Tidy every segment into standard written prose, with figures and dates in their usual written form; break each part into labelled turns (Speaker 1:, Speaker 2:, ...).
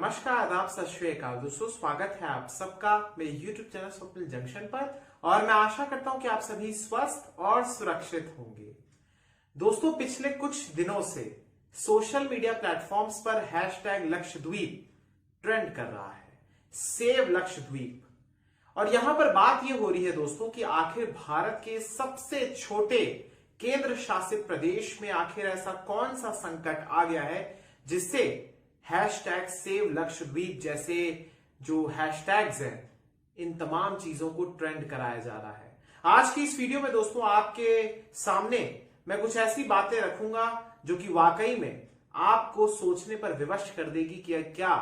Speaker 1: नमस्कार, आदाब, सत श्री अकाल दोस्तों। स्वागत है आप सबका मेरे YouTube चैनल स्वप्निल जंक्शन पर और मैं आशा करता हूं कि आप सभी स्वस्थ और सुरक्षित होंगे। दोस्तों, पिछले कुछ दिनों से सोशल मीडिया प्लेटफॉर्म्स पर हैशटैग लक्षद्वीप ट्रेंड कर रहा है, सेव लक्षद्वीप। और यहां पर बात यह हो रही है दोस्तों कि आखिर भारत के सबसे छोटे केंद्र शासित प्रदेश में आखिर ऐसा कौन सा संकट आ गया है जिससे हैशटैग सेव लक्षद्वीप जैसे जो हैशटैग्स हैं, इन तमाम चीजों को ट्रेंड कराया जा रहा है। आज की इस वीडियो में दोस्तों आपके सामने मैं कुछ ऐसी बातें रखूंगा जो कि वाकई में आपको सोचने पर विवश कर देगी कि क्या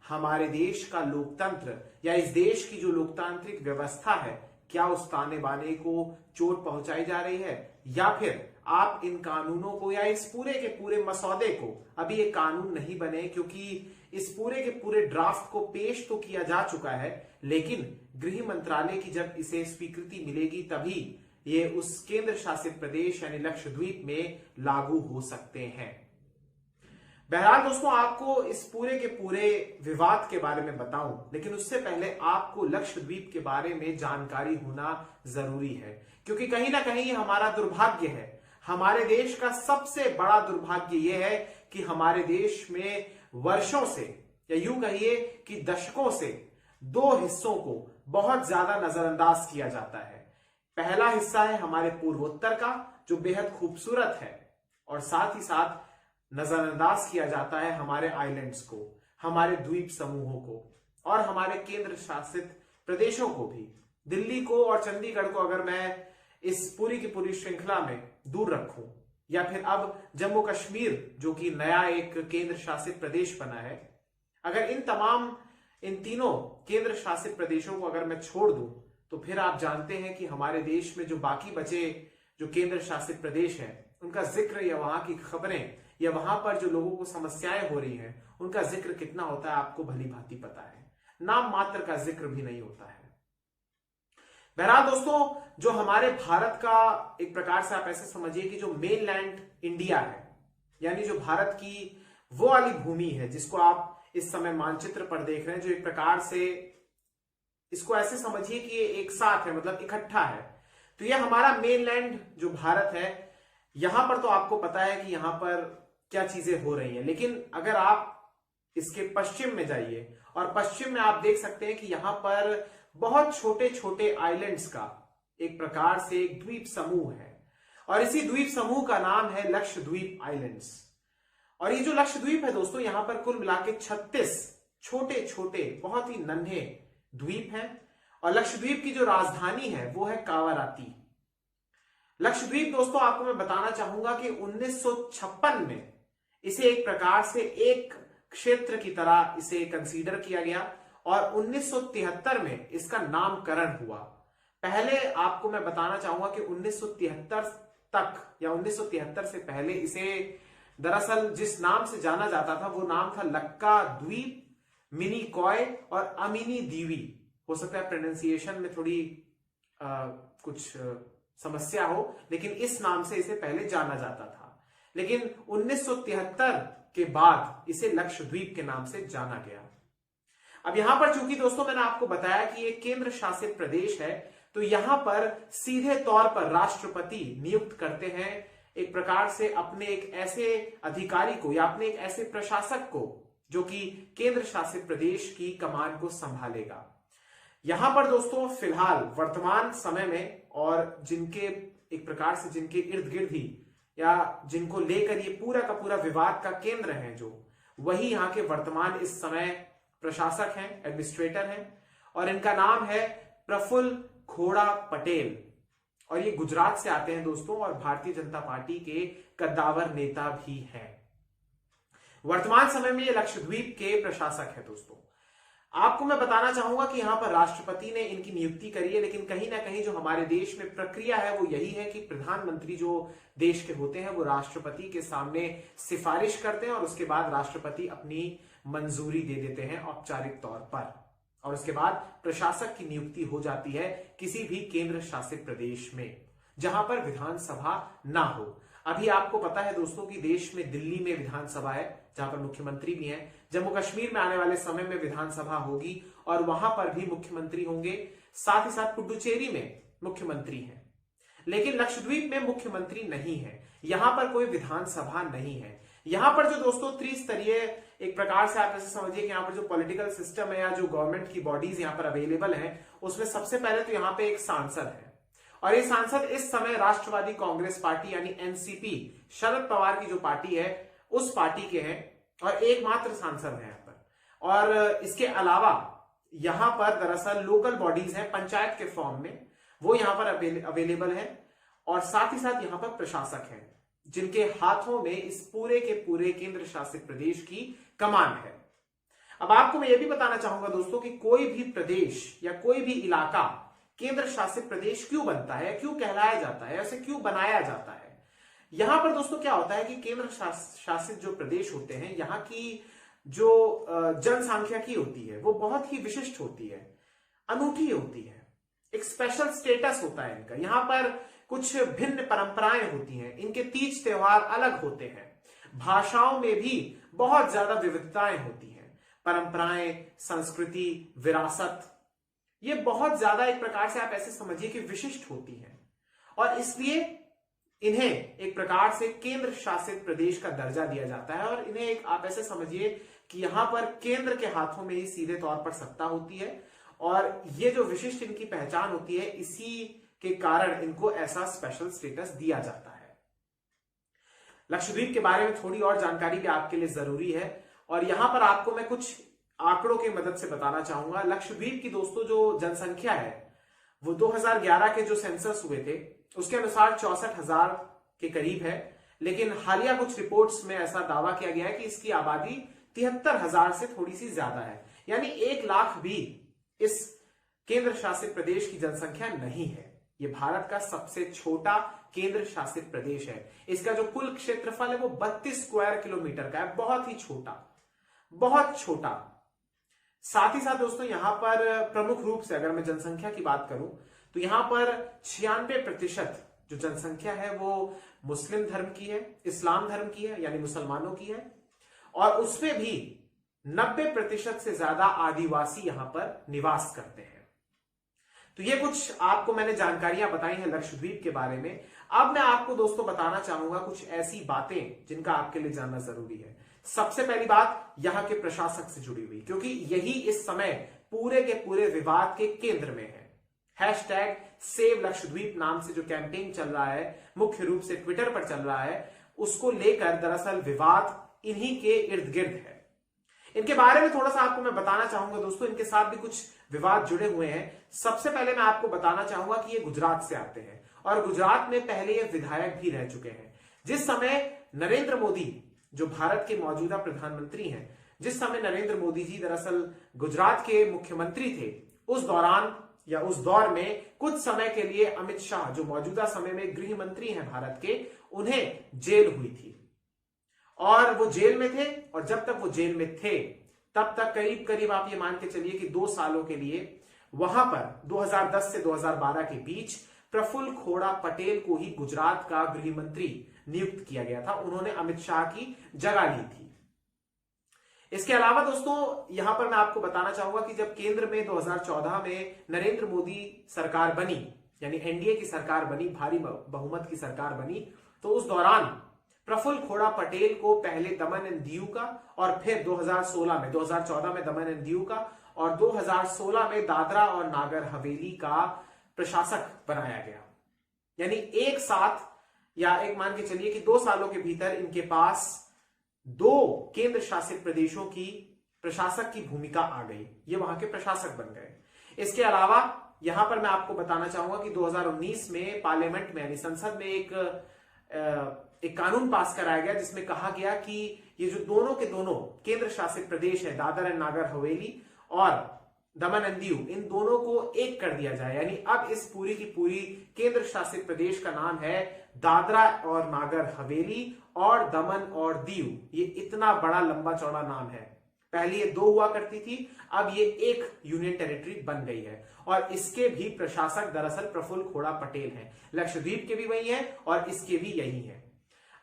Speaker 1: हमारे देश का लोकतंत्र या इस देश की जो लोकतांत्रिक व्यवस्था है, क्या उस ताने बाने को चोट पहुंचाई जा रही है, या फिर आप इन कानूनों को या इस पूरे के पूरे मसौदे को, अभी ये कानून नहीं बने क्योंकि इस पूरे के पूरे ड्राफ्ट को पेश तो किया जा चुका है, लेकिन गृह मंत्रालय की जब इसे स्वीकृति मिलेगी तभी ये उस केंद्र शासित प्रदेश यानी लक्षद्वीप में लागू हो सकते हैं। बहरहाल दोस्तों, आपको इस पूरे के पूरे विवाद के बारे में बताऊं, लेकिन उससे पहले आपको लक्षद्वीप के बारे में जानकारी होना जरूरी है, क्योंकि कहीं ना कहीं हमारा दुर्भाग्य है, हमारे देश का सबसे बड़ा दुर्भाग्य यह है कि हमारे देश में वर्षों से या यूं कहिए कि दशकों से दो हिस्सों को बहुत ज्यादा नजरअंदाज किया जाता है। पहला हिस्सा है हमारे पूर्वोत्तर का जो बेहद खूबसूरत है, और साथ ही साथ नजरअंदाज किया जाता है हमारे आइलैंड्स को, हमारे द्वीप समूहों को और हमारे केंद्र शासित प्रदेशों को भी। दिल्ली को और चंडीगढ़ को अगर मैं इस पूरी की पूरी श्रृंखला में दूर रखूं, या फिर अब जम्मू कश्मीर जो कि नया एक केंद्र शासित प्रदेश बना है, अगर इन तीनों केंद्र शासित प्रदेशों को अगर मैं छोड़ दूं, तो फिर आप जानते हैं कि हमारे देश में जो बाकी बचे जो केंद्र शासित प्रदेश हैं, उनका जिक्र या वहां की खबरें या वहां पर जो लोगों को समस्याएं हो रही हैं, उनका जिक्र कितना होता है आपको भली भांति पता है। नाम मात्र का जिक्र भी नहीं होता है। बहरहाल दोस्तों, जो हमारे भारत का एक प्रकार से आप ऐसे समझिए कि जो मेनलैंड इंडिया है, यानी जो भारत की वो वाली भूमि है जिसको आप इस समय मानचित्र पर देख रहे हैं, जो एक प्रकार से इसको ऐसे समझिए कि ये एक साथ है, मतलब इकट्ठा है। तो ये हमारा मेनलैंड जो भारत है, यहां पर तो आपको पता है कि यहां पर क्या चीजें हो रही हैं, लेकिन अगर आप इसके पश्चिम में जाइए और पश्चिम में आप देख सकते हैं कि यहां पर बहुत छोटे छोटे आइलैंड्स का एक प्रकार से एक द्वीप समूह है, और इसी द्वीप समूह का नाम है लक्षद्वीप आइलैंड्स। और ये जो लक्षद्वीप है दोस्तों, यहां पर कुल मिला के 36 छोटे छोटे बहुत ही नन्हे द्वीप हैं, और लक्षद्वीप की जो राजधानी है वो है कावाराती। लक्षद्वीप दोस्तों, आपको मैं बताना चाहूंगा कि 1956 में इसे एक प्रकार से एक क्षेत्र की तरह इसे कंसीडर किया गया, और 1973 में इसका नामकरण हुआ। पहले आपको मैं बताना चाहूंगा कि 1973 तक या 1973 से पहले इसे दरअसल जिस नाम से जाना जाता था वो नाम था लक्का द्वीप, मिनीकॉय और अमीनी दीवी। हो सकता है प्रोनाउंसिएशन में थोड़ी कुछ समस्या हो, लेकिन इस नाम से इसे पहले जाना जाता था। लेकिन 1973 के बाद इसे लक्षद्वीप के नाम से जाना गया। अब यहां पर चूंकि दोस्तों मैंने आपको बताया कि एक केंद्र शासित प्रदेश है, तो यहां पर सीधे तौर पर राष्ट्रपति नियुक्त करते हैं एक प्रकार से अपने एक ऐसे अधिकारी को या अपने एक ऐसे प्रशासक को जो कि केंद्र शासित प्रदेश की कमान को संभालेगा। यहां पर दोस्तों फिलहाल वर्तमान समय में, और जिनके एक प्रकार से जिनके इर्द गिर्द ही या जिनको लेकर ये पूरा का पूरा विवाद का केंद्र है, जो वही यहाँ के वर्तमान इस समय प्रशासक हैं, एडमिनिस्ट्रेटर हैं, और इनका नाम है प्रफुल्ल खोड़ा पटेल, और ये गुजरात से आते हैं दोस्तों, और भारतीय जनता पार्टी के कद्दावर नेता भी हैं। वर्तमान समय में ये लक्षद्वीप के प्रशासक है दोस्तों। आपको मैं बताना चाहूंगा कि यहां पर राष्ट्रपति ने इनकी नियुक्ति करी है, लेकिन कहीं ना कहीं जो हमारे देश में प्रक्रिया है वो यही है कि प्रधानमंत्री जो देश के होते हैं वो राष्ट्रपति के सामने सिफारिश करते हैं, और उसके बाद राष्ट्रपति अपनी मंजूरी दे देते हैं औपचारिक तौर पर, और उसके बाद प्रशासक की नियुक्ति हो जाती है किसी भी केंद्र शासित प्रदेश में जहां पर विधानसभा ना हो। अभी आपको पता है दोस्तों कि देश में दिल्ली में विधानसभा है जहां पर मुख्यमंत्री भी हैं। जम्मू कश्मीर में आने वाले समय में विधानसभा होगी और वहां पर भी मुख्यमंत्री होंगे। साथ ही साथ पुडुचेरी में मुख्यमंत्री है, लेकिन लक्षद्वीप में मुख्यमंत्री नहीं है। यहां पर कोई विधानसभा नहीं है। यहां पर जो दोस्तों त्रिस्तरीय, एक प्रकार से आप ऐसे समझिए कि यहाँ पर जो पॉलिटिकल सिस्टम है या जो गवर्नमेंट की बॉडीज यहाँ पर अवेलेबल है, उसमें सबसे पहले तो यहाँ पे एक सांसद है और ये सांसद इस समय राष्ट्रवादी कांग्रेस पार्टी यानी एनसीपी, शरद पवार की जो पार्टी है उस पार्टी के हैं और एकमात्र सांसद है यहाँ पर। और इसके अलावा यहां पर दरअसल लोकल बॉडीज हैं पंचायत के फॉर्म में, वो यहां पर अवेलेबल है और साथ ही साथ यहां पर प्रशासक हैं जिनके हाथों में इस पूरे के पूरे केंद्र शासित प्रदेश की कमान है। अब आपको मैं यह भी बताना चाहूंगा दोस्तों कि कोई भी प्रदेश या कोई भी इलाका केंद्र शासित प्रदेश क्यों बनता है, क्यों कहलाया जाता है, उसे क्यों बनाया जाता है। यहां पर दोस्तों क्या होता है कि केंद्र शासित जो प्रदेश होते हैं, यहां की जो जनसांख्यिकी होती है वो बहुत ही विशिष्ट होती है, अनूठी होती है, एक स्पेशल स्टेटस होता है इनका। यहां पर कुछ भिन्न परंपराएं होती हैं, इनके तीज त्योहार अलग होते हैं, भाषाओं में भी बहुत ज्यादा विविधताएं होती हैं, परंपराएं, संस्कृति, विरासत, ये बहुत ज्यादा एक प्रकार से आप ऐसे समझिए कि विशिष्ट होती हैं और इसलिए इन्हें एक प्रकार से केंद्र शासित प्रदेश का दर्जा दिया जाता है और इन्हें एक आप ऐसे समझिए कि यहां पर केंद्र के हाथों में ही सीधे तौर पर सत्ता होती है और ये जो विशिष्ट इनकी पहचान होती है, इसी के कारण इनको ऐसा स्पेशल स्टेटस दिया जाता है। लक्षद्वीप के बारे में थोड़ी और जानकारी भी आपके लिए जरूरी है और यहां पर आपको मैं कुछ आंकड़ों की मदद से बताना चाहूंगा। लक्षद्वीप की दोस्तों जो जनसंख्या है वो 2011 के जो सेंसस हुए थे उसके अनुसार 64,000 के करीब है, लेकिन हालिया कुछ रिपोर्ट्स में ऐसा दावा किया गया है कि इसकी आबादी 73,000 से थोड़ी सी ज्यादा है, यानी 1 लाख भी इस केंद्र शासित प्रदेश की जनसंख्या नहीं है। ये भारत का सबसे छोटा केंद्र शासित प्रदेश है। इसका जो कुल क्षेत्रफल है वो 32 स्क्वायर किलोमीटर का है, बहुत ही छोटा, बहुत छोटा। साथ ही साथ दोस्तों यहां पर प्रमुख रूप से अगर मैं जनसंख्या की बात करूं तो यहां पर 96% जो जनसंख्या है वो मुस्लिम धर्म की है, इस्लाम धर्म की है यानी मुसलमानों की है और उसमें भी 90% से ज्यादा आदिवासी यहां पर निवास करते हैं। तो ये कुछ आपको मैंने जानकारियां बताई हैं लक्षद्वीप के बारे में। अब मैं आपको दोस्तों बताना चाहूंगा कुछ ऐसी बातें जिनका आपके लिए जानना जरूरी है। सबसे पहली बात यहां के प्रशासक से जुड़ी हुई, क्योंकि यही इस समय पूरे के पूरे विवाद के केंद्र में है। #सेव लक्षद्वीप नाम से जो कैंपेन चल रहा है, मुख्य रूप से ट्विटर पर चल रहा है, उसको लेकर दरअसल विवाद इन्हीं के इर्द गिर्द है। इनके बारे में थोड़ा सा आपको मैं बताना चाहूंगा दोस्तों, इनके साथ भी कुछ विवाद जुड़े हुए हैं। सबसे पहले मैं आपको बताना चाहूंगा कि ये गुजरात से आते हैं और गुजरात में पहले ये विधायक भी रह चुके हैं। जिस समय नरेंद्र मोदी जो भारत के मौजूदा प्रधानमंत्री हैं, जिस समय नरेंद्र मोदी जी दरअसल गुजरात के मुख्यमंत्री थे, उस दौरान या उस दौर में कुछ समय के लिए अमित शाह जो मौजूदा समय में गृह मंत्री हैं भारत के, उन्हें जेल हुई थी और वो जेल में थे और जब तक वो जेल में थे तब तक करीब करीब आप ये मान के चलिए कि 2 सालों के लिए वहां पर 2010 से 2012 के बीच प्रफुल्ल खोड़ा पटेल को ही गुजरात का गृह मंत्री नियुक्त किया गया था। उन्होंने अमित शाह की जगह ली थी। इसके अलावा दोस्तों यहां पर मैं आपको बताना चाहूंगा कि जब केंद्र में 2014 में नरेंद्र मोदी सरकार बनी, यानी एनडीए की सरकार बनी, भारी बहुमत की सरकार बनी, तो उस दौरान प्रफुल्ल खोड़ा पटेल को पहले दमन एंड दीव का और फिर 2014 में दमन एंड दीव का और 2016 में दादरा और नागर हवेली का प्रशासक बनाया गया। यानी एक साथ या एक मान के चलिए कि 2 सालों के भीतर इनके पास 2 केंद्र शासित प्रदेशों की प्रशासक की भूमिका आ गई, ये वहां के प्रशासक बन गए। इसके अलावा यहां पर मैं आपको बताना चाहूंगा कि 2019 में पार्लियामेंट में यानी संसद में एक कानून पास कराया गया जिसमें कहा गया कि ये जो दोनों के दोनों केंद्र शासित प्रदेश है, दादरा एंड नागर हवेली और दमन एंड दीव, इन दोनों को एक कर दिया जाए। यानी अब इस पूरी की पूरी केंद्र शासित प्रदेश का नाम है दादरा और नागर हवेली और दमन और दीव। ये इतना बड़ा लंबा चौड़ा नाम है। पहले ये 2 हुआ करती थी, अब ये एक यूनियन टेरिटरी बन गई है और इसके भी प्रशासक दरअसल प्रफुल्ल खोड़ा पटेल हैं। लक्षद्वीप के भी वही हैं और इसके भी यही हैं।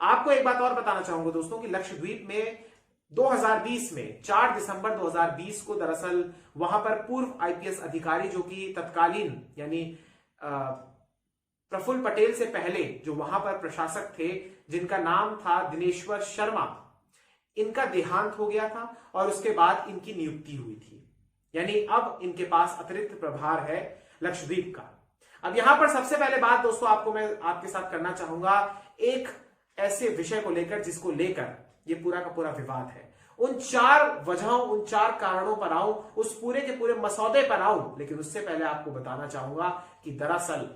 Speaker 1: आपको एक बात और बताना चाहूंगा दोस्तों कि लक्षद्वीप में 2020 में 4 दिसंबर 2020 को दरअसल वहां पर पूर्व आईपीएस अधिकारी जो कि तत्कालीन यानी प्रफुल्ल पटेल से पहले जो वहां पर प्रशासक थे जिनका नाम था दिनेश्वर शर्मा, इनका देहांत हो गया था और उसके बाद इनकी नियुक्ति हुई थी। यानी अब इनके पास अतिरिक्त प्रभार है लक्षद्वीप का। अब यहां पर सबसे पहले बात दोस्तों आपको मैं आपके साथ करना चाहूंगा एक ऐसे विषय को लेकर जिसको लेकर ये पूरा का पूरा विवाद है। उन 4 वजहों, उन 4 कारणों पर आऊं, उस पूरे के पूरे मसौदे पर आऊं, लेकिन उससे पहले आपको बताना चाहूंगा कि दरअसल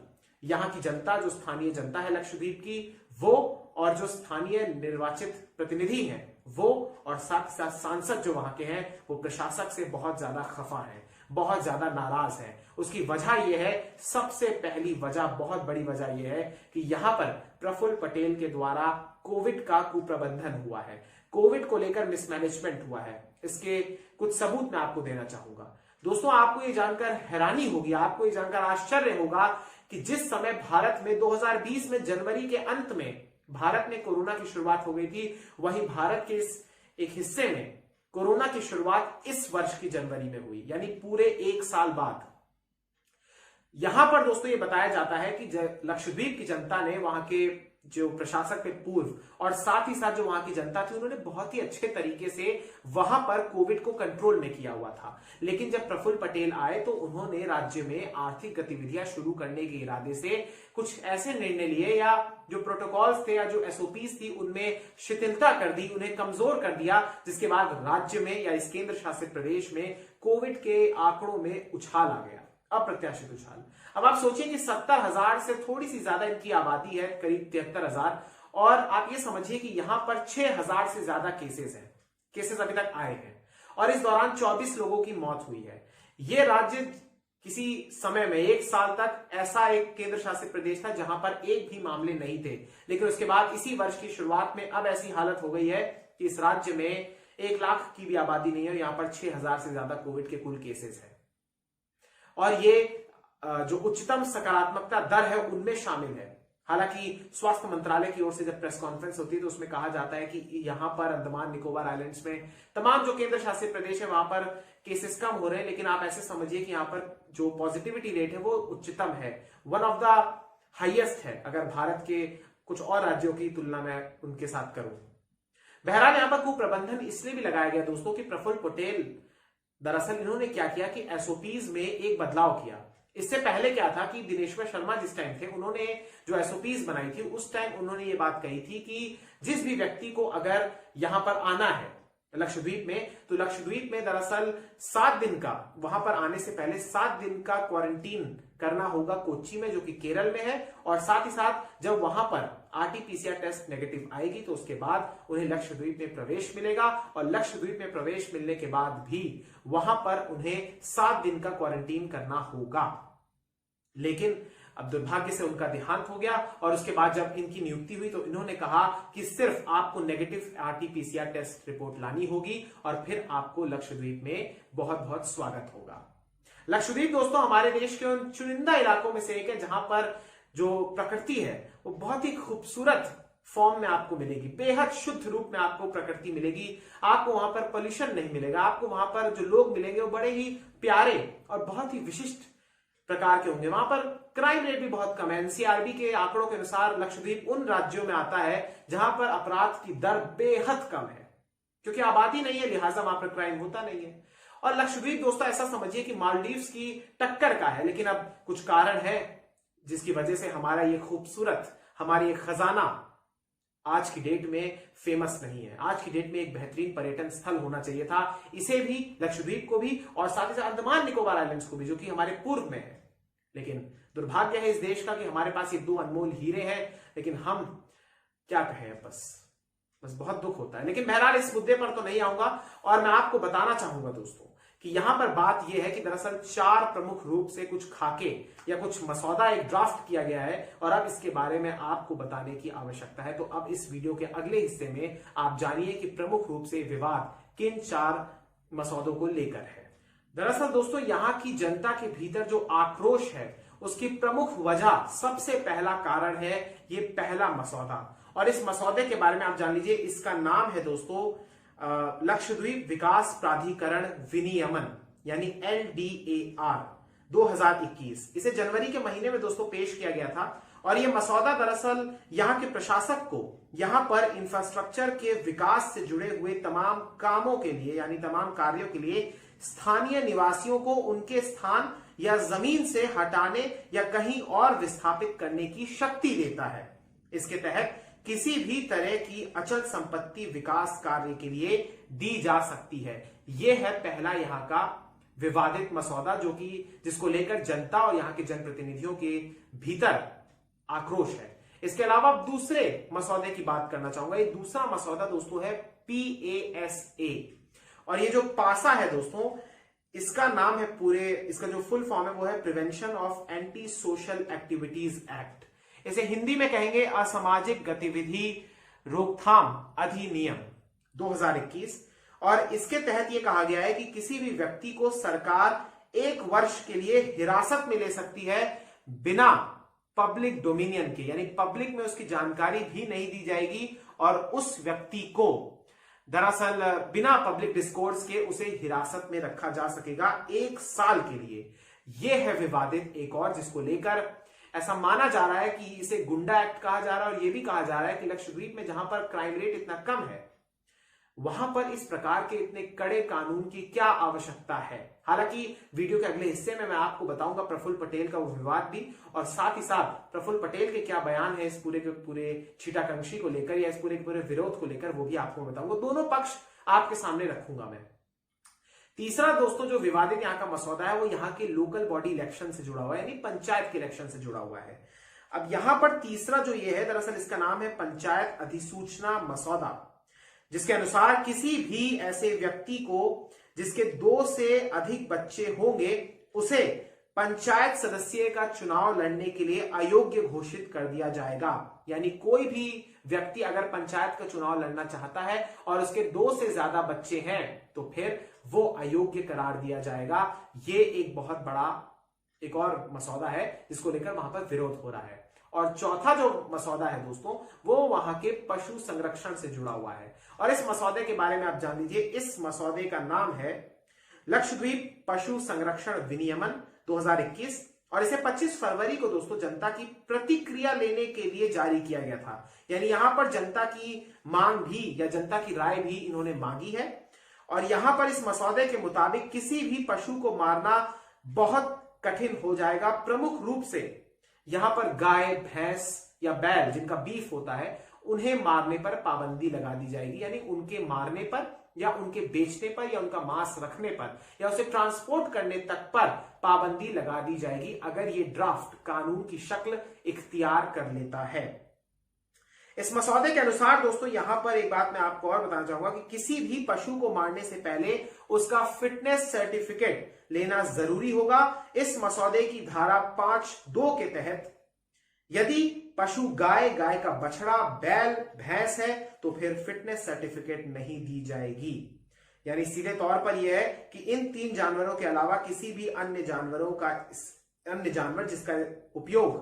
Speaker 1: यहां की जनता, जो स्थानीय जनता है लक्षद्वीप की, वो और जो स्थानीय निर्वाचित प्रतिनिधि हैं वो, और साथ साथ सांसद जो वहां के हैं, वो प्रशासक से बहुत ज्यादा खफा है, बहुत ज्यादा नाराज है। उसकी वजह यह है, सबसे पहली वजह, बहुत बड़ी वजह यह है कि यहां पर प्रफुल्ल पटेल के द्वारा कोविड का कुप्रबंधन हुआ है, कोविड को लेकर मिसमैनेजमेंट हुआ है। इसके कुछ सबूत मैं आपको देना चाहूंगा। दोस्तों आपको ये जानकर हैरानी होगी, आपको ये जानकर आश्चर्य होगा कि जिस समय भारत में 2020 में जनवरी के अंत में भारत में कोरोना की शुरुआत हो गई थी, वहीं भारत के इस एक हिस्से में कोरोना की शुरुआत इस वर्ष की जनवरी में हुई, यानी पूरे 1 साल बाद। यहां पर दोस्तों ये बताया जाता है कि लक्षद्वीप की जनता ने, वहां के जो प्रशासक थे पूर्व और साथ ही साथ जो वहां की जनता थी, उन्होंने बहुत ही अच्छे तरीके से वहां पर कोविड को कंट्रोल में किया हुआ था। लेकिन जब प्रफुल्ल पटेल आए तो उन्होंने राज्य में आर्थिक गतिविधियां शुरू करने के इरादे से कुछ ऐसे निर्णय लिए, या जो प्रोटोकॉल्स थे या जो एसओपीज थी उनमें शिथिलता कर दी, उन्हें कमजोर कर दिया, जिसके बाद राज्य में या इस केंद्र शासित प्रदेश में कोविड के आंकड़ों में उछाल आ गया, अप्रत्याशित उछाल। अब आप सोचिए कि 70,000 से थोड़ी सी ज्यादा इनकी आबादी है, करीब 73,000, और आप ये समझिए कि यहां पर 6,000 से ज्यादा केसेस अभी तक आए हैं, और इस दौरान 24 लोगों की मौत हुई है। यह राज्य किसी समय में 1 साल तक ऐसा एक केंद्र शासित प्रदेश था जहां पर एक भी मामले नहीं थे, लेकिन उसके बाद इसी वर्ष की शुरुआत में अब ऐसी हालत हो गई है कि इस राज्य में 1 लाख की भी आबादी नहीं है, यहां पर 6,000 से ज्यादा कोविड के कुल केसेस हैं। और ये जो उच्चतम सकारात्मकता दर है उनमें शामिल है। हालांकि स्वास्थ्य मंत्रालय की ओर से जब प्रेस कॉन्फ्रेंस होती है तो उसमें कहा जाता है कि यहां पर अंडमान निकोबार आइलैंड्स में तमाम जो केंद्र शासित प्रदेश है वहां पर केसेस कम हो रहे हैं, लेकिन आप ऐसे समझिए कि यहां पर जो पॉजिटिविटी रेट है वो उच्चतम है, वन ऑफ द हाईएस्ट है अगर भारत के कुछ और राज्यों की तुलना में उनके साथ करूं। बहरहाल यहां पर कुप्रबंधन इसलिए भी लगाया गया दोस्तों कि प्रफुल्ल पटेल, दरअसल इन्होंने क्या किया कि एसओपीज में एक बदलाव किया। इससे पहले क्या था कि दिनेश्वर शर्मा जिस टाइम थे, उन्होंने जो एसओपीज बनाई थी उस टाइम उन्होंने ये बात कही थी कि जिस भी व्यक्ति को अगर यहां पर आना है लक्षद्वीप में, तो लक्षद्वीप में दरअसल 7 दिन का, वहां पर आने से पहले 7 दिन का क्वारंटीन करना होगा कोच्चि में, जो कि केरल में है, और साथ ही साथ जब वहां पर आरटीपीसीआर टेस्ट नेगेटिव आएगी तो उसके बाद उन्हें लक्षद्वीप में प्रवेश मिलेगा, और लक्षद्वीप में प्रवेश मिलने के बाद भी वहां पर उन्हें 7 दिन का क्वारंटीन करना होगा। लेकिन अब दुर्भाग्य से उनका देहांत हो गया, और उसके बाद जब इनकी नियुक्ति हुई तो इन्होंने कहा कि सिर्फ आपको नेगेटिव आरटीपीसीआर टेस्ट रिपोर्ट लानी होगी और फिर आपको लक्षद्वीप में बहुत बहुत स्वागत होगा। लक्षद्वीप दोस्तों हमारे देश के उन चुनिंदा इलाकों में से एक है जहां पर जो प्रकृति है वो बहुत ही खूबसूरत फॉर्म में आपको मिलेगी, बेहद शुद्ध रूप में आपको प्रकृति मिलेगी। आपको वहां पर पोल्यूशन नहीं मिलेगा, आपको वहां पर जो लोग मिलेंगे वो बड़े ही प्यारे और बहुत ही विशिष्ट प्रकार के होंगे। वहां पर क्राइम रेट भी बहुत कम है। एनसीआरबी के आंकड़ों के अनुसार लक्षद्वीप उन राज्यों में आता है जहां पर अपराध की दर बेहद कम है, क्योंकि आबादी नहीं है, लिहाजा वहां पर क्राइम होता नहीं है। और लक्षद्वीप दोस्तों ऐसा समझिए कि मालदीव्स की टक्कर का है, लेकिन अब कुछ कारण है जिसकी वजह से हमारा ये खूबसूरत, हमारी ये खजाना आज की डेट में फेमस नहीं है। आज की डेट में एक बेहतरीन पर्यटन स्थल होना चाहिए था, इसे भी, लक्षद्वीप को भी, और साथ ही साथ अंडमान निकोबार आइलैंड्स को भी, जो कि हमारे पूर्व में है। लेकिन दुर्भाग्य है इस देश का कि हमारे पास ये 2 अनमोल हीरे हैं, लेकिन हम क्या कहें, बस बहुत दुख होता है। लेकिन बहरहाल इस मुद्दे पर तो नहीं आऊंगा, और मैं आपको बताना चाहूंगा दोस्तों कि यहां पर बात यह है कि दरअसल 4 प्रमुख रूप से कुछ खाके या कुछ मसौदा एक ड्राफ्ट किया गया है, और अब इसके बारे में आपको बताने की आवश्यकता है। तो अब इस वीडियो के अगले हिस्से में आप जानिए कि प्रमुख रूप से विवाद किन 4 मसौदों को लेकर है। दरअसल दोस्तों यहां की जनता के भीतर जो आक्रोश है उसकी प्रमुख वजह, सबसे पहला कारण है ये पहला मसौदा, और इस मसौदे के बारे में आप जान लीजिए, इसका नाम है दोस्तों लक्षद्वीप विकास प्राधिकरण विनियमन, यानी LDAR 2021। इसे जनवरी के महीने में दोस्तों पेश किया गया था और यह मसौदा दरअसल यहां के प्रशासक को यहां पर इंफ्रास्ट्रक्चर के विकास से जुड़े हुए तमाम कामों के लिए, यानी तमाम कार्यों के लिए स्थानीय निवासियों को उनके स्थान या जमीन से हटाने या कहीं और विस्थापित करने की शक्ति देता है। इसके तहत किसी भी तरह की अचल संपत्ति विकास कार्य के लिए दी जा सकती है। यह है पहला यहां का विवादित मसौदा, जो कि जिसको लेकर जनता और यहां के जनप्रतिनिधियों के भीतर आक्रोश है। इसके अलावा दूसरे मसौदे की बात करना चाहूंगा। ये दूसरा मसौदा दोस्तों है PASA, और ये जो पासा है दोस्तों, इसका नाम है इसका जो फुल फॉर्म है वो है prevention of anti social activities act. इसे हिंदी में कहेंगे असामाजिक गतिविधि रोकथाम अधिनियम 2021। और इसके तहत यह कहा गया है कि किसी भी व्यक्ति को सरकार 1 वर्ष के लिए हिरासत में ले सकती है बिना पब्लिक डोमिनियन के, यानी पब्लिक में उसकी जानकारी भी नहीं दी जाएगी और उस व्यक्ति को दरअसल बिना पब्लिक डिस्कोर्स के उसे हिरासत में रखा जा सकेगा 1 साल के लिए। यह है विवादित एक और, जिसको लेकर ऐसा माना जा रहा है कि इसे गुंडा एक्ट कहा जा रहा है, और यह भी कहा जा रहा है कि लक्षद्वीप में जहां पर क्राइम रेट इतना कम है, वहां पर इस प्रकार के इतने कड़े कानून की क्या आवश्यकता है। हालांकि वीडियो के अगले हिस्से में मैं आपको बताऊंगा प्रफुल्ल पटेल का वो विवाद भी, और साथ ही साथ प्रफुल्ल पटेल के क्या बयान है इस पूरे के पूरे छीटाकंशी को लेकर या इस पूरे के पूरे विरोध को लेकर, वो भी आपको बताऊंगा। दोनों पक्ष आपके सामने रखूंगा मैं। तीसरा दोस्तों जो विवादित यहाँ का मसौदा है वो यहाँ के लोकल बॉडी इलेक्शन से जुड़ा हुआ है, यानी पंचायत के इलेक्शन से जुड़ा हुआ है। अब यहां पर तीसरा जो ये है, दरअसल इसका नाम है पंचायत अधिसूचना मसौदा, जिसके अनुसार किसी भी ऐसे व्यक्ति को जिसके 2 से अधिक बच्चे होंगे उसे पंचायत सदस्य का चुनाव लड़ने के लिए अयोग्य घोषित कर दिया जाएगा। यानी कोई भी व्यक्ति अगर पंचायत का चुनाव लड़ना चाहता है और उसके 2 से ज्यादा बच्चे हैं तो फिर वो अयोग्य करार दिया जाएगा। ये एक बहुत बड़ा एक और मसौदा है जिसको लेकर वहां पर विरोध हो रहा है। और चौथा जो मसौदा है दोस्तों वो वहां के पशु संरक्षण से जुड़ा हुआ है, और इस मसौदे के बारे में आप जान लीजिए। इस मसौदे का नाम है लक्षद्वीप पशु संरक्षण विनियमन 2021, और इसे 25 फरवरी को दोस्तों जनता की प्रतिक्रिया लेने के लिए जारी किया गया था। यानी यहां पर जनता की मांग भी या जनता की राय भी इन्होंने मांगी है। और यहां पर इस मसौदे के मुताबिक किसी भी पशु को मारना बहुत कठिन हो जाएगा। प्रमुख रूप से यहां पर गाय, भैंस या बैल जिनका बीफ होता है उन्हें मारने पर पाबंदी लगा दी जाएगी। यानी उनके मारने पर या उनके बेचने पर या उनका मांस रखने पर या उसे ट्रांसपोर्ट करने तक पर पाबंदी लगा दी जाएगी अगर ये ड्राफ्ट कानून की शक्ल इख्तियार कर लेता है। इस मसौदे के अनुसार दोस्तों यहां पर एक बात मैं आपको और बताना चाहूंगा कि किसी भी पशु को मारने से पहले उसका फिटनेस सर्टिफिकेट लेना जरूरी होगा। इस मसौदे की धारा 5(2) के तहत यदि पशु गाय का बछड़ा, बैल, भैंस है तो फिर फिटनेस सर्टिफिकेट नहीं दी जाएगी। यानी सीधे तौर पर यह है कि इन 3 जानवरों के अलावा किसी भी अन्य जानवर जिसका उपयोग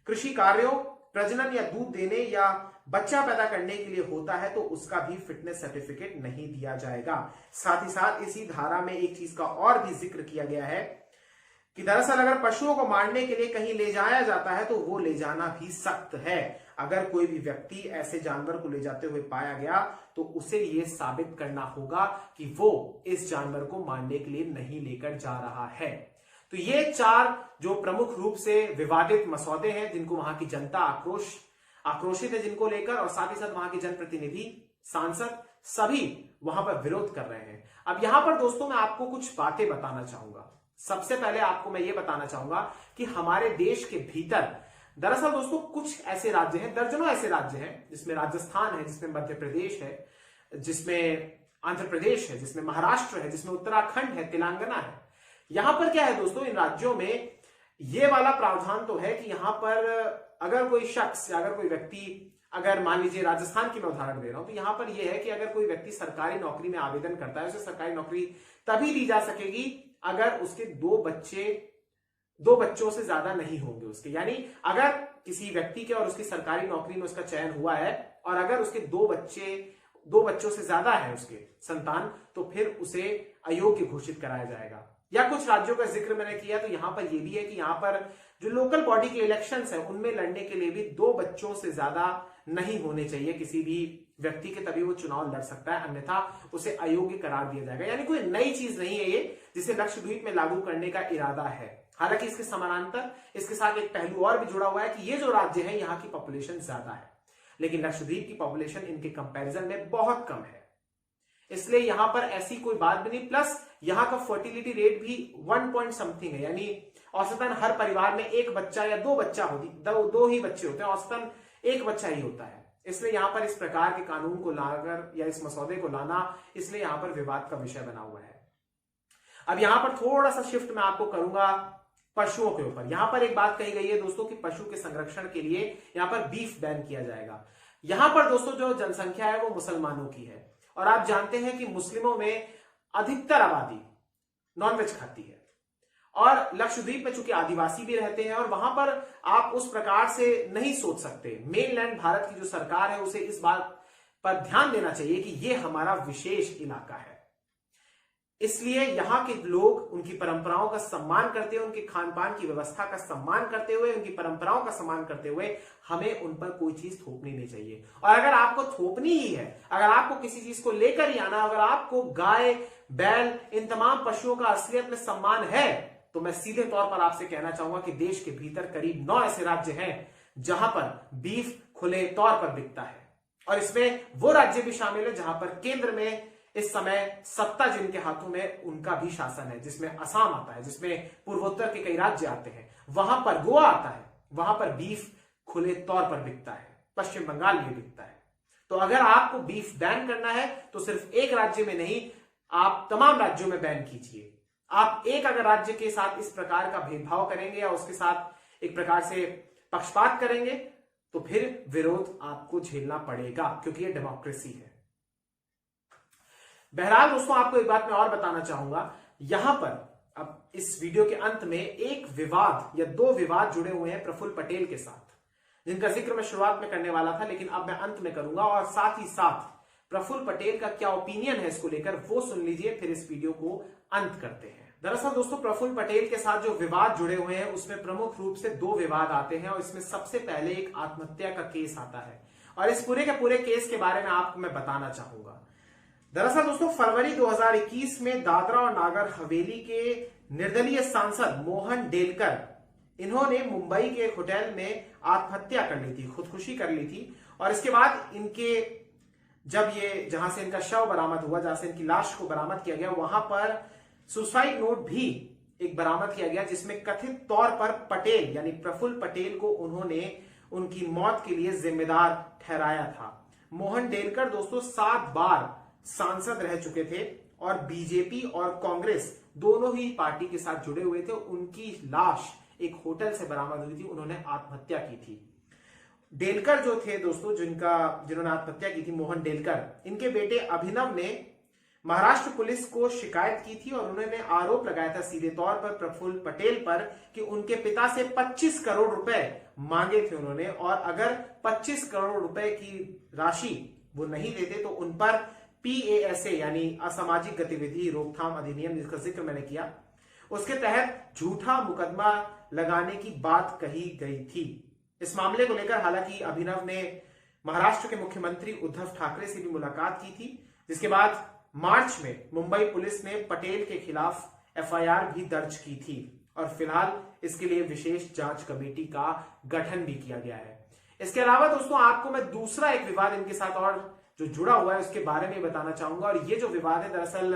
Speaker 1: कृषि कार्यों, प्रजनन या दूध देने या बच्चा पैदा करने के लिए होता है तो उसका भी फिटनेस सर्टिफिकेट नहीं दिया जाएगा। साथ ही साथ इसी धारा में एक चीज का और भी जिक्र किया गया है कि दरअसल अगर पशुओं को मारने के लिए कहीं ले जाया जाता है तो वो ले जाना भी सख्त है। अगर कोई भी व्यक्ति ऐसे जानवर को ले जाते हुए पाया गया तो उसे ये साबित करना होगा कि वो इस जानवर को मारने के लिए नहीं लेकर जा रहा है। तो ये 4 जो प्रमुख रूप से विवादित मसौदे हैं जिनको वहां की जनता आक्रोशित है जिनको लेकर, और साथ ही साथ वहां के जनप्रतिनिधि, सांसद सभी वहां पर विरोध कर रहे हैं। अब यहां पर दोस्तों मैं आपको कुछ बातें बताना चाहूंगा। सबसे पहले आपको मैं ये बताना चाहूंगा कि हमारे देश के भीतर दरअसल दोस्तों कुछ ऐसे राज्य हैं, दर्जनों ऐसे राज्य हैं, जिसमें राजस्थान है, जिसमें मध्य प्रदेश है, जिसमें आंध्र प्रदेश है, जिसमें महाराष्ट्र है, जिसमें उत्तराखंड है, तेलंगाना है। यहां पर क्या है दोस्तों, इन राज्यों में ये वाला प्रावधान तो है कि यहां पर अगर कोई शख्स या अगर कोई व्यक्ति, अगर मान लीजिए राजस्थान की मैं उदाहरण दे रहा हूं, तो यहां पर यह है कि अगर कोई व्यक्ति सरकारी नौकरी में आवेदन करता है उसे सरकारी नौकरी तभी दी जा सकेगी अगर उसके 2 बच्चों से ज्यादा नहीं होंगे उसके। यानी अगर किसी व्यक्ति के और उसकी सरकारी नौकरी में उसका चयन हुआ है और अगर उसके दो बच्चों से ज्यादा है उसके संतान, तो फिर उसे अयोग्य घोषित कराया जाएगा। या कुछ राज्यों का जिक्र मैंने किया तो यहां पर यह भी है कि यहां पर जो लोकल बॉडी के इलेक्शंस है उनमें लड़ने के लिए भी 2 बच्चों से ज्यादा नहीं होने चाहिए किसी भी व्यक्ति के, तभी वो चुनाव लड़ सकता है, अन्यथा उसे अयोग्य करार दिया जाएगा। यानी कोई नई चीज नहीं है ये जिसे लक्षद्वीप में लागू करने का इरादा है। हालांकि इसके समानांतर इसके साथ एक पहलू और भी जुड़ा हुआ है कि ये जो राज्य है यहाँ की पॉपुलेशन ज्यादा है, लेकिन लक्षद्वीप की पॉपुलेशन इनके कंपैरिजन में बहुत कम है, इसलिए यहां पर ऐसी कोई बात भी नहीं। प्लस यहां का फर्टिलिटी रेट भी 1 पॉइंट समथिंग है, यानी औसतन हर परिवार में एक बच्चा या दो ही बच्चे होते हैं, औसतन एक बच्चा ही होता है। इसलिए यहां पर इस प्रकार के कानून को लाकर या इस मसौदे को लाना इसलिए यहां पर विवाद का विषय बना हुआ है। अब यहां पर थोड़ा सा शिफ्ट मैं आपको करूंगा पशुओं के ऊपर। यहां पर एक बात कही गई है दोस्तों कि पशु के संरक्षण के लिए यहां पर बीफ बैन किया जाएगा। यहां पर दोस्तों जो जनसंख्या है वो मुसलमानों की है और आप जानते हैं कि मुस्लिमों में अधिकतर आबादी नॉनवेज खाती है और लक्षद्वीप में चूंकि आदिवासी भी रहते हैं और वहां पर आप उस प्रकार से नहीं सोच सकते। मेनलैंड भारत की जो सरकार है उसे इस बात पर ध्यान देना चाहिए कि यह हमारा विशेष इलाका है, इसलिए यहां के लोग उनकी परंपराओं का सम्मान करते हुए, उनके खान पान की व्यवस्था का सम्मान करते हुए, उनकी परंपराओं का सम्मान करते हुए हमें उन पर कोई चीज थोपनी नहीं चाहिए। और अगर आपको थोपनी ही है, अगर आपको किसी चीज को लेकर ही आना, अगर आपको गाय बैल इन तमाम पशुओं का असलियत में सम्मान है, तो मैं सीधे तौर पर आपसे कहना चाहूंगा कि देश के भीतर करीब 9 ऐसे राज्य हैं जहां पर बीफ खुले तौर पर बिकता है और इसमें वो राज्य भी शामिल है जहां पर केंद्र में इस समय सत्ता जिनके हाथों में उनका भी शासन है, जिसमें असम आता है, जिसमें पूर्वोत्तर के कई राज्य आते हैं, वहां पर गोवा आता है, वहां पर बीफ खुले तौर पर बिकता है, पश्चिम बंगाल में बिकता है। तो अगर आपको बीफ बैन करना है तो सिर्फ एक राज्य में नहीं, आप तमाम राज्यों में बैन कीजिए। आप एक अगर राज्य के साथ इस प्रकार का भेदभाव करेंगे या उसके साथ एक प्रकार से पक्षपात करेंगे तो फिर विरोध आपको झेलना पड़ेगा, क्योंकि ये डेमोक्रेसी है। बहरहाल दोस्तों, आपको एक बात मैं और बताना चाहूंगा, यहां पर अब इस वीडियो के अंत में एक विवाद या 2 विवाद जुड़े हुए हैं प्रफुल्ल पटेल के साथ, जिनका जिक्र मैं शुरुआत में करने वाला था लेकिन अब मैं अंत में करूंगा। और साथ ही साथ प्रफुल्ल पटेल का क्या ओपिनियन है इसको लेकर वो सुन लीजिए, फिर इस वीडियो को अंत करते हैं। दरअसल दोस्तों, प्रफुल्ल पटेल के साथ जो विवाद जुड़े हुए हैं उसमें प्रमुख रूप से 2 विवाद आते हैं और इसमें सबसे पहले एक आत्महत्या का केस आता है और इस पूरे के पूरे केस के बारे में आपको मैं बताना चाहूंगा। दरअसल दोस्तों, फरवरी 2021 में दादरा और नागर हवेली के निर्दलीय सांसद मोहन डेलकर, इन्होंने मुंबई के एक होटल में आत्महत्या कर ली थी, खुदकुशी कर ली थी। और इसके बाद इनके जब ये जहां से इनका शव बरामद हुआ, जहां से इनकी लाश को बरामद किया गया, वहां पर सुसाइड नोट भी एक बरामद किया गया जिसमें कथित तौर पर पटेल यानी प्रफुल्ल पटेल को उन्होंने उनकी मौत के लिए जिम्मेदार ठहराया था। मोहन डेलकर दोस्तों 7 बार सांसद रह चुके थे और बीजेपी और कांग्रेस दोनों ही पार्टी के साथ जुड़े हुए थे। उनकी लाश एक होटल से बरामद हुई थी, उन्होंने आत्महत्या की थी। डेलकर जो थे दोस्तों, जिन्होंने आत्महत्या की थी, मोहन डेलकर, इनके बेटे अभिनव ने महाराष्ट्र पुलिस को शिकायत की थी और उन्होंने आरोप लगाया था सीधे तौर पर प्रफुल्ल पटेल पर कि उनके पिता से 25 करोड़ रुपए मांगे थे उन्होंने, और अगर 25 करोड़ रुपए की राशि वो नहीं देते तो उन पर PASA यानी असामाजिक गतिविधि रोकथाम अधिनियम, जिसका जिक्र मैंने किया, उसके तहत झूठा मुकदमा लगाने की बात कही गई थी। इस मामले को लेकर हालांकि अभिनव ने महाराष्ट्र के मुख्यमंत्री उद्धव ठाकरे से भी मुलाकात की थी, जिसके बाद मार्च में मुंबई पुलिस ने पटेल के खिलाफ FIR भी दर्ज की थी और फिलहाल इसके लिए विशेष जांच कमेटी का गठन भी किया गया है। इसके अलावा दोस्तों, आपको मैं दूसरा एक विवाद इनके साथ और जो जुड़ा हुआ है उसके बारे में बताना चाहूंगा और ये जो विवाद है दरअसल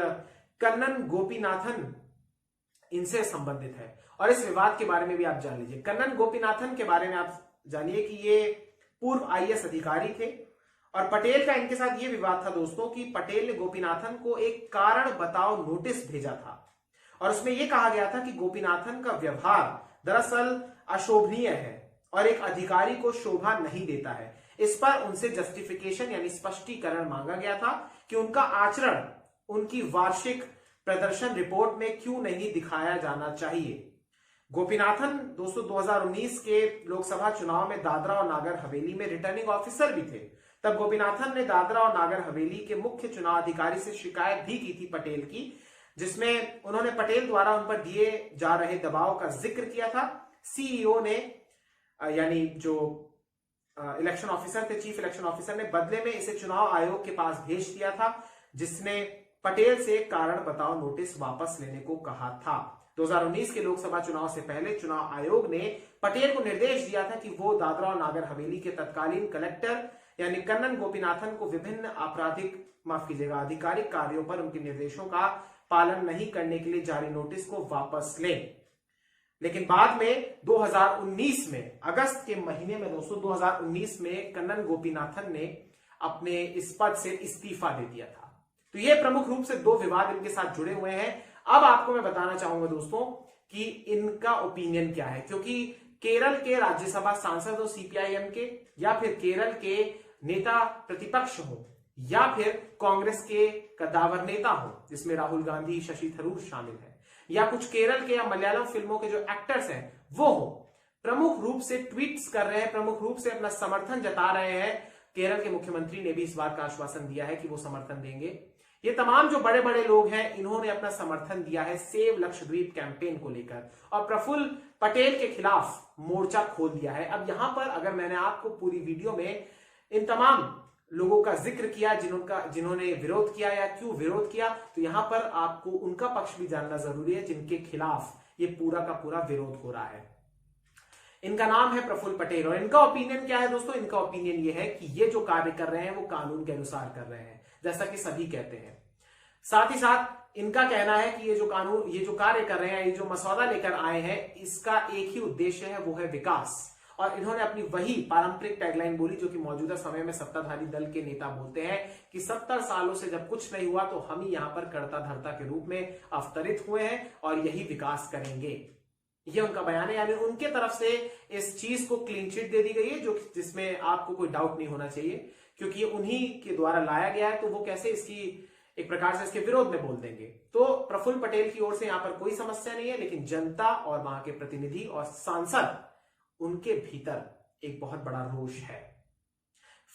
Speaker 1: कन्नन गोपीनाथन इनसे संबंधित है और इस विवाद के बारे में भी आप जान लीजिए। कन्नन गोपीनाथन के बारे में आप जानिए कि ये पूर्व IAS अधिकारी थे और पटेल का इनके साथ ये विवाद था दोस्तों कि पटेल ने गोपीनाथन को एक कारण बताओ नोटिस भेजा था और उसमें यह कहा गया था कि गोपीनाथन का व्यवहार दरअसल अशोभनीय है और एक अधिकारी को शोभा नहीं देता है। इस पर उनसे जस्टिफिकेशन यानी स्पष्टीकरण मांगा गया था कि उनका आचरण उनकी वार्षिक प्रदर्शन रिपोर्ट में क्यों नहीं दिखाया जाना चाहिए। गोपीनाथन दोस्तों 2019 के लोकसभा चुनाव में दादरा और नागर हवेली में रिटर्निंग ऑफिसर भी थे। तब गोपीनाथन ने दादरा और नागर हवेली के मुख्य चुनाव अधिकारी से शिकायत भी की थी पटेल की, जिसमें उन्होंने पटेल द्वारा उन पर दिए जा रहे दबाव का जिक्र किया था। सीईओ ने यानी जो इलेक्शन ऑफिसर थे, चीफ इलेक्शन ऑफिसर ने बदले में इसे चुनाव आयोग के पास भेज दिया था, जिसने पटेल से कारण बताओ नोटिस वापस लेने को कहा था। 2019 के लोकसभा चुनाव से पहले चुनाव आयोग ने पटेल को निर्देश दिया था कि वो दादरा और नागर हवेली के तत्कालीन कलेक्टर यानी कन्नन गोपीनाथन को विभिन्न आधिकारिक कार्यों पर उनके निर्देशों का पालन नहीं करने के लिए जारी नोटिस को वापस लें। लेकिन बाद में 2019 में अगस्त के महीने में दोस्तों 2019 में कन्नन गोपीनाथन ने अपने इस पद से इस्तीफा दे दिया था। तो ये प्रमुख रूप से दो विवाद इनके साथ जुड़े हुए हैं। अब आपको मैं बताना चाहूंगा दोस्तों कि इनका ओपिनियन क्या है, क्योंकि केरल के राज्यसभा सांसद हो सीपीआईएम के, या फिर केरल के नेता प्रतिपक्ष हो, या फिर कांग्रेस के कद्दावर नेता हो जिसमें राहुल गांधी, शशि थरूर शामिल है, या कुछ केरल के या मलयालम फिल्मों के जो एक्टर्स हैं वो हो, प्रमुख रूप से ट्वीट्स कर रहे हैं, प्रमुख रूप से अपना समर्थन जता रहे हैं। केरल के मुख्यमंत्री ने भी इस बात का आश्वासन दिया है कि वो समर्थन देंगे। ये तमाम जो बड़े बड़े लोग हैं इन्होंने अपना समर्थन दिया है सेव लक्षद्वीप कैंपेन को लेकर और प्रफुल्ल पटेल के खिलाफ मोर्चा खोल दिया है। अब यहां पर अगर मैंने आपको पूरी वीडियो में इन तमाम लोगों का जिक्र किया जिन्होंने विरोध किया या क्यों विरोध किया, तो यहां पर आपको उनका पक्ष भी जानना जरूरी है जिनके खिलाफ ये पूरा का पूरा विरोध हो रहा है। इनका नाम है प्रफुल्ल पटेल और इनका ओपिनियन क्या है दोस्तों? इनका ओपिनियन ये है कि ये जो कार्य कर रहे हैं वो कानून के अनुसार कर रहे हैं, जैसा कि सभी कहते हैं। साथ ही साथ इनका कहना है कि ये जो कार्य कर रहे हैं, ये जो मसौदा लेकर आए हैं, इसका एक ही उद्देश्य है, वो है विकास। और इन्होंने अपनी वही पारंपरिक टैगलाइन बोली जो कि मौजूदा समय में सत्ताधारी दल के नेता बोलते हैं कि 70 सालों से जब कुछ नहीं हुआ तो हम ही यहां पर कर्ता धर्ता के रूप में अवतरित हुए हैं और यही विकास करेंगे। ये उनका बयान है, यानी उनके तरफ से इस चीज को क्लीन चिट दे दी गई है, जो जिसमें आपको कोई डाउट नहीं होना चाहिए, क्योंकि ये उन्हीं के द्वारा लाया गया है, तो वो कैसे इसकी एक प्रकार से इसके विरोध में बोल देंगे। तो प्रफुल्ल पटेल की ओर से यहां पर कोई समस्या नहीं है, लेकिन जनता और वहां के प्रतिनिधि और सांसद, उनके भीतर एक बहुत बड़ा रोष है।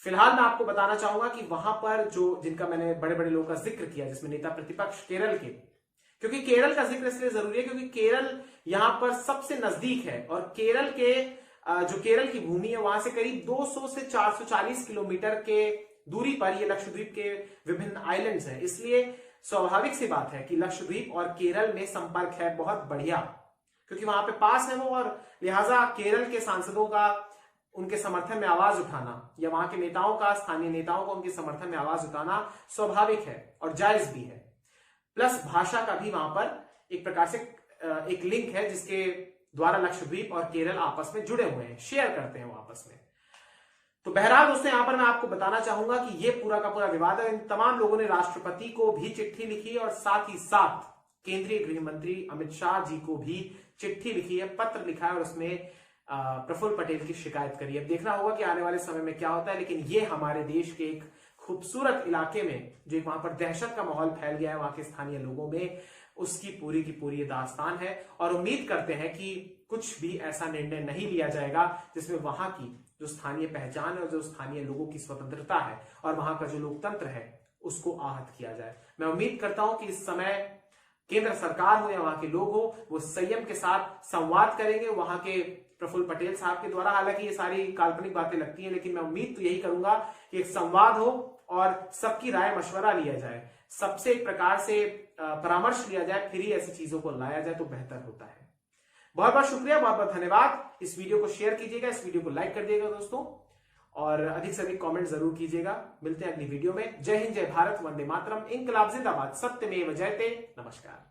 Speaker 1: फिलहाल मैं आपको बताना चाहूंगा कि वहां पर जिनका मैंने बड़े बड़े लोगों का जिक्र किया, जिसमें नेता प्रतिपक्ष केरल के, क्योंकि केरल का जिक्र इसलिए जरूरी है क्योंकि केरल यहां पर सबसे नजदीक है और केरल की भूमि है, वहां से करीब 200 से 440 किलोमीटर के दूरी पर ये लक्षद्वीप के विभिन्न आइलैंड्स हैं। इसलिए स्वाभाविक सी बात है कि लक्षद्वीप और केरल में संपर्क है बहुत बढ़िया, क्योंकि वहां पे पास है वो, और लिहाजा केरल के सांसदों का उनके समर्थन में आवाज उठाना या वहां के नेताओं का, स्थानीय नेताओं का उनके समर्थन में आवाज उठाना स्वाभाविक है और जायज भी है। प्लस भाषा का भी वहां पर एक प्रकार से एक लिंक है जिसके द्वारा लक्षद्वीप और केरल आपस में जुड़े हुए हैं, शेयर करते हैं वो आपस में। तो बहरहाल दोस्तों यहां पर मैं आपको बताना चाहूंगा कि ये पूरा का पूरा विवाद है। इन तमाम लोगों ने राष्ट्रपति को भी चिट्ठी लिखी और साथ ही साथ केंद्रीय गृह मंत्री अमित शाह जी को भी चिट्ठी लिखी है, पत्र लिखा है और उसमें प्रफुल्ल पटेल की शिकायत करी है। देखना होगा कि आने वाले समय में क्या होता है, लेकिन ये हमारे देश के एक खूबसूरत इलाके में जो वहां पर दहशत का माहौल फैल गया है वहां के स्थानीय लोगों में, उसकी पूरी की पूरी दास्तान है। और उम्मीद करते हैं कि कुछ भी ऐसा निर्णय नहीं लिया जाएगा जिसमें वहां की जो स्थानीय पहचान है और जो स्थानीय लोगों की स्वतंत्रता है और वहां का जो लोकतंत्र है उसको आहत किया जाए। मैं उम्मीद करता हूं कि इस समय केंद्र सरकार हो या वहां के लोग हो, वो संयम के साथ संवाद करेंगे वहां के प्रफुल्ल पटेल साहब के द्वारा। हालांकि ये सारी काल्पनिक बातें लगती हैं, लेकिन मैं उम्मीद तो यही करूंगा कि एक संवाद हो और सबकी राय मशवरा लिया जाए, सबसे एक प्रकार से परामर्श लिया जाए, फिर ही ऐसी चीजों को लाया जाए तो बेहतर होता है। बहुत बहुत शुक्रिया, बहुत बहुत धन्यवाद। इस वीडियो को शेयर कीजिएगा, इस वीडियो को लाइक कर दिएगा दोस्तों, और अधिक से अधिक कमेंट जरूर कीजिएगा। मिलते हैं अगली वीडियो में। जय हिंद, जय भारत, वंदे मातरम, इंकलाब जिंदाबाद, सत्यमेव जयते। नमस्कार।